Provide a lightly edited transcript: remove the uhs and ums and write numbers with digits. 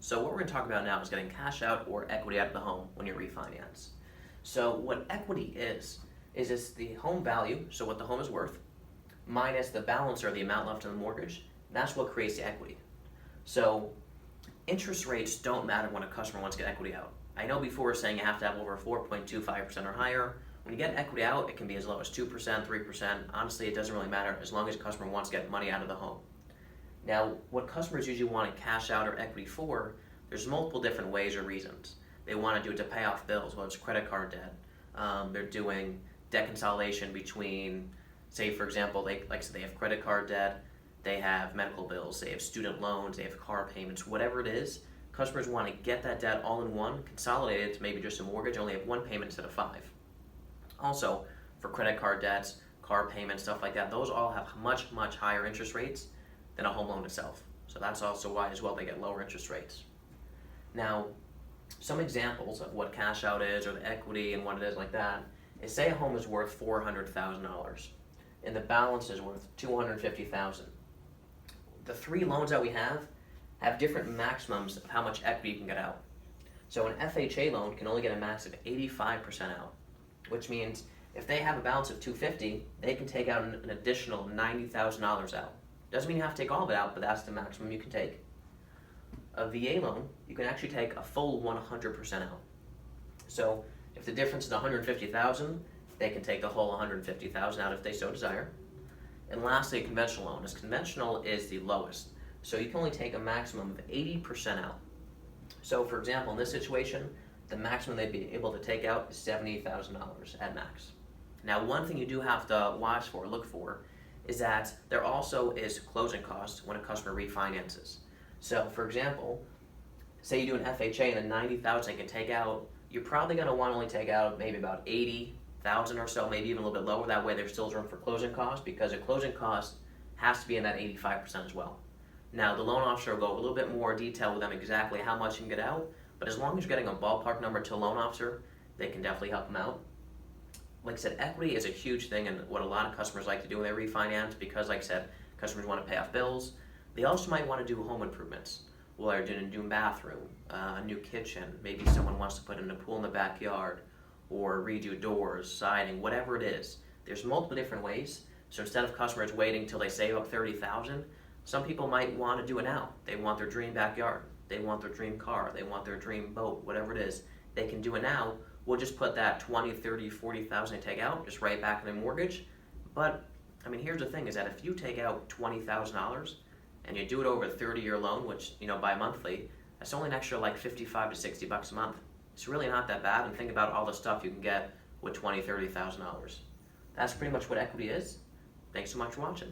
So what we're going to talk about now is getting cash out or equity out of the home when you refinance. So what equity is it's the home value, so what the home is worth, minus the balance or the amount left in the mortgage. That's what creates the equity. So interest rates don't matter when a customer wants to get equity out. I know before we were saying you have to have over 4.25% or higher. When you get equity out, it can be as low as 2%, 3%. Honestly, it doesn't really matter as long as a customer wants to get money out of the home. Now, what customers usually want to cash out or equity for, there's multiple different ways or reasons. They want to do it to pay off bills, whether it's credit card debt. They're doing debt consolidation between, say for example, they have credit card debt, they have medical bills, they have student loans, they have car payments, whatever it is. Customers want to get that debt all in one, consolidate it to maybe just a mortgage, only have one payment instead of 5. Also, for credit card debts, car payments, stuff like that, those all have much, much higher interest rates than a home loan itself. So that's also why as well they get lower interest rates. Now, some examples of what cash out is or the equity and what it is like that is, say a home is worth $400,000 and the balance is worth $250,000. The 3 loans that we have different maximums of how much equity you can get out. So an FHA loan can only get a max of 85% out, which means if they have a balance of $250,000, they can take out an additional $90,000 out. Doesn't mean you have to take all of it out, but that's the maximum you can take. A VA loan, you can actually take a full 100% out. So if the difference is $150,000, they can take the whole $150,000 out if they so desire. And lastly, a conventional loan. As conventional is the lowest, so you can only take a maximum of 80% out. So for example, in this situation, the maximum they'd be able to take out is $70,000 at max. Now, one thing you do have to look for, is that there also is closing costs when a customer refinances. So for example, say you do an FHA and the $90,000 they can take out, you're probably going to want to only take out maybe about $80,000 or so, maybe even a little bit lower. That way there's still room for closing costs, because a closing cost has to be in that 85% as well. Now, the loan officer will go a little bit more detail with them exactly how much you can get out, but as long as you're getting a ballpark number to a loan officer, they can definitely help them out. Like I said, equity is a huge thing and what a lot of customers like to do when they refinance, because like I said, customers want to pay off bills. They also might want to do home improvements. Well, they're doing a new bathroom, a new kitchen, maybe someone wants to put in a pool in the backyard, or redo doors, siding, whatever it is. There's multiple different ways. So instead of customers waiting till they save up $30,000, some people might want to do it now. They want their dream backyard, they want their dream car, they want their dream boat, whatever it is. They can do it now. We'll just put that $20,000, $30,000, $40,000 they take out just right back in their mortgage. But I mean, here's the thing: is that if you take out $20,000 and you do it over a 30-year loan, which by monthly, that's only an extra like $55 to $60 a month. It's really not that bad. And think about all the stuff you can get with $20,000, $30,000. That's pretty much what equity is. Thanks so much for watching.